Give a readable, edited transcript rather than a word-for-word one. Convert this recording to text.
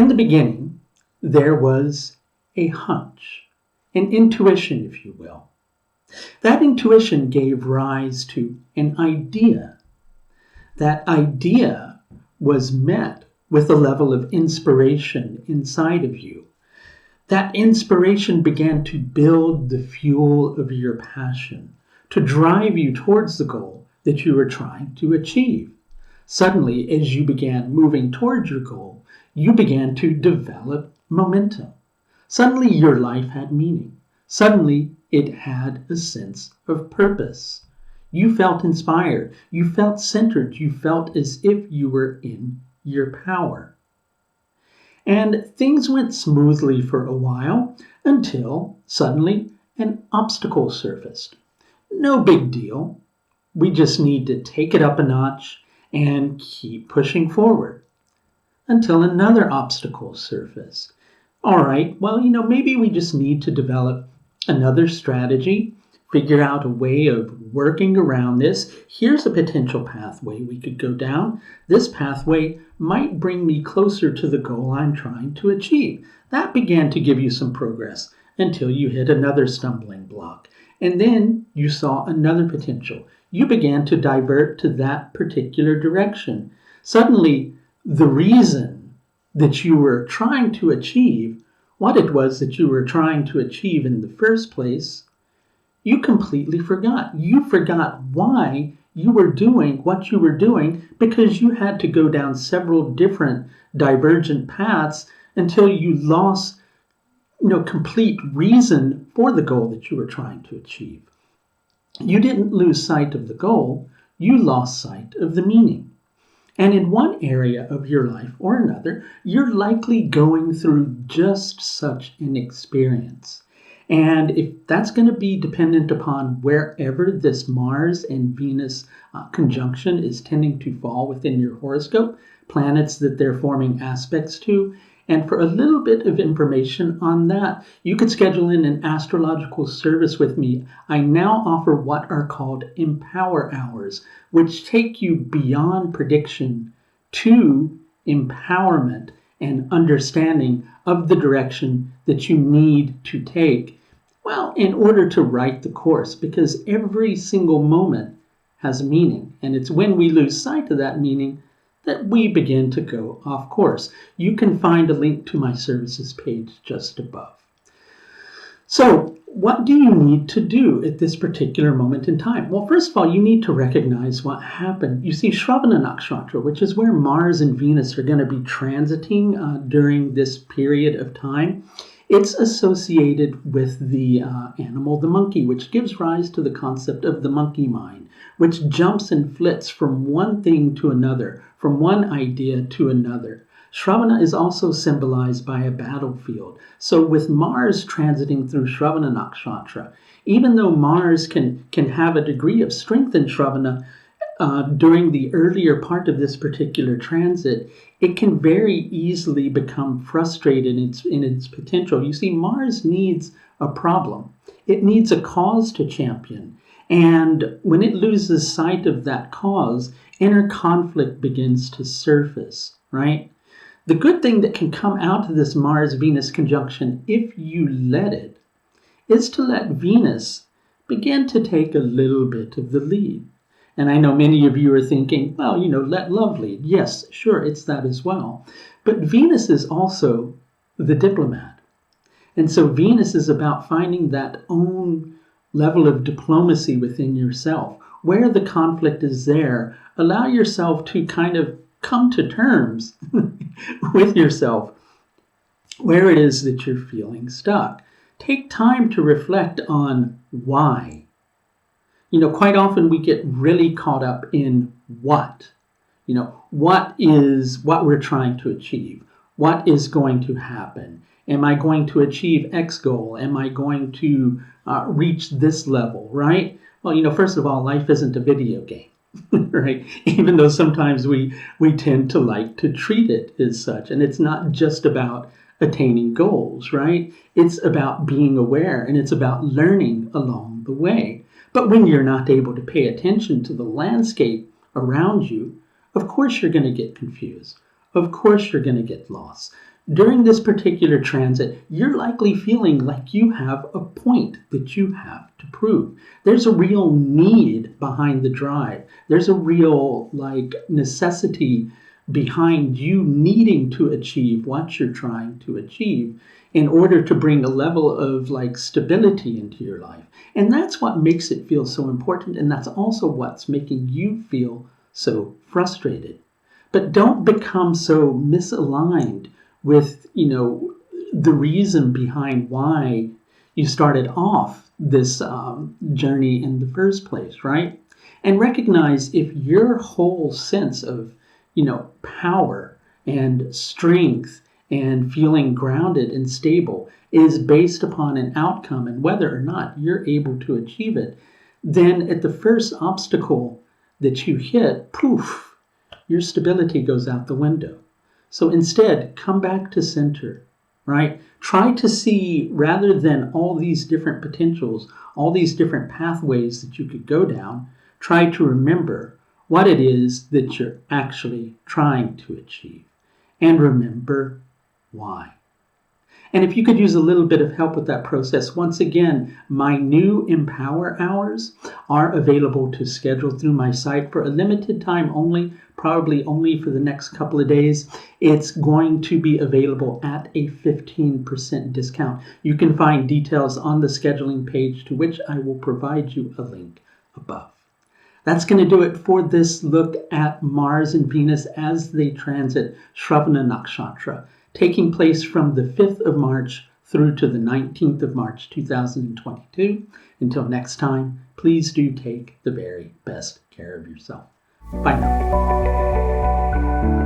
In the beginning, there was a hunch, an intuition, if you will. That intuition gave rise to an idea. That idea was met with a level of inspiration inside of you. That inspiration began to build the fuel of your passion, to drive you towards the goal that you were trying to achieve. Suddenly, as you began moving towards your goal, you began to develop momentum. Suddenly, your life had meaning. Suddenly, it had a sense of purpose. You felt inspired. You felt centered. You felt as if you were in your power. And things went smoothly for a while until suddenly an obstacle surfaced. No big deal. We just need to take it up a notch and keep pushing forward until another obstacle surfaced. All right, well, maybe we just need to develop another strategy, figure out a way of working around this. Here's a potential pathway we could go down. This pathway might bring me closer to the goal I'm trying to achieve. That began to give you some progress until you hit another stumbling block. And then you saw another potential. You began to divert to that particular direction. Suddenly, the reason that you were trying to achieve, what it was that you were trying to achieve in the first place, you completely forgot. You forgot why you were doing what you were doing because you had to go down several different divergent paths until you lost complete reason for the goal that you were trying to achieve. You didn't lose sight of the goal, you lost sight of the meaning. And in one area of your life or another, you're likely going through just such an experience. And if that's going to be dependent upon wherever this Mars and Venus conjunction is tending to fall within your horoscope, planets that they're forming aspects to. And for a little bit of information on that, you could schedule in an astrological service with me. I now offer what are called Empower Hours, which take you beyond prediction to empowerment and understanding of the direction that you need to take, well, in order to write the course, because every single moment has meaning. And it's when we lose sight of that meaning that we begin to go off course. You can find a link to my services page just above. So, what do you need to do at this particular moment in time? Well, first of all, you need to recognize what happened. You see, Sravana Nakshatra, which is where Mars and Venus are going to be transiting during this period of time, it's associated with the animal, the monkey, which gives rise to the concept of the monkey mind, which jumps and flits from one thing to another, from one idea to another. Sravana is also symbolized by a battlefield. So with Mars transiting through Sravana Nakshatra, even though Mars can have a degree of strength in Sravana during the earlier part of this particular transit, it can very easily become frustrated in its potential. You see, Mars needs a problem. It needs a cause to champion. And when it loses sight of that cause, inner conflict begins to surface, right? The good thing that can come out of this Mars-Venus conjunction, if you let it, is to let Venus begin to take a little bit of the lead. And I know many of you are thinking, well, let love lead. Yes, sure, it's that as well. But Venus is also the diplomat. And so Venus is about finding that own level of diplomacy within yourself. Where the conflict is there, allow yourself to kind of come to terms with yourself where it is that you're feeling stuck. Take time to reflect on why. Quite often we get really caught up in what. What we're trying to achieve? What is going to happen? Am I going to achieve X goal? Am I going to reach this level, right? Well, first of all, life isn't a video game, right? Even though sometimes we tend to like to treat it as such. And it's not just about attaining goals, right? It's about being aware, and it's about learning along the way. But when you're not able to pay attention to the landscape around you, of course you're going to get confused. Of course you're going to get lost. During this particular transit, you're likely feeling like you have a point that you have to prove. There's a real need behind the drive. There's a real necessity behind you needing to achieve what you're trying to achieve in order to bring a level of stability into your life. And that's what makes it feel so important, and that's also what's making you feel so frustrated. But don't become so misaligned with, the reason behind why you started off this journey in the first place, right? And recognize if your whole sense of, power and strength and feeling grounded and stable is based upon an outcome and whether or not you're able to achieve it, then at the first obstacle that you hit, poof, your stability goes out the window. So instead, come back to center, right? Try to see, rather than all these different potentials, all these different pathways that you could go down, try to remember what it is that you're actually trying to achieve. And remember why. And if you could use a little bit of help with that process, once again, my new Empower Hours are available to schedule through my site for a limited time only, probably only for the next couple of days. It's going to be available at a 15% discount. You can find details on the scheduling page, to which I will provide you a link above. That's going to do it for this look at Mars and Venus as they transit Sravana Nakshatra, taking place from the 5th of March through to the 19th of March, 2022. Until next time, please do take the very best care of yourself. Bye now.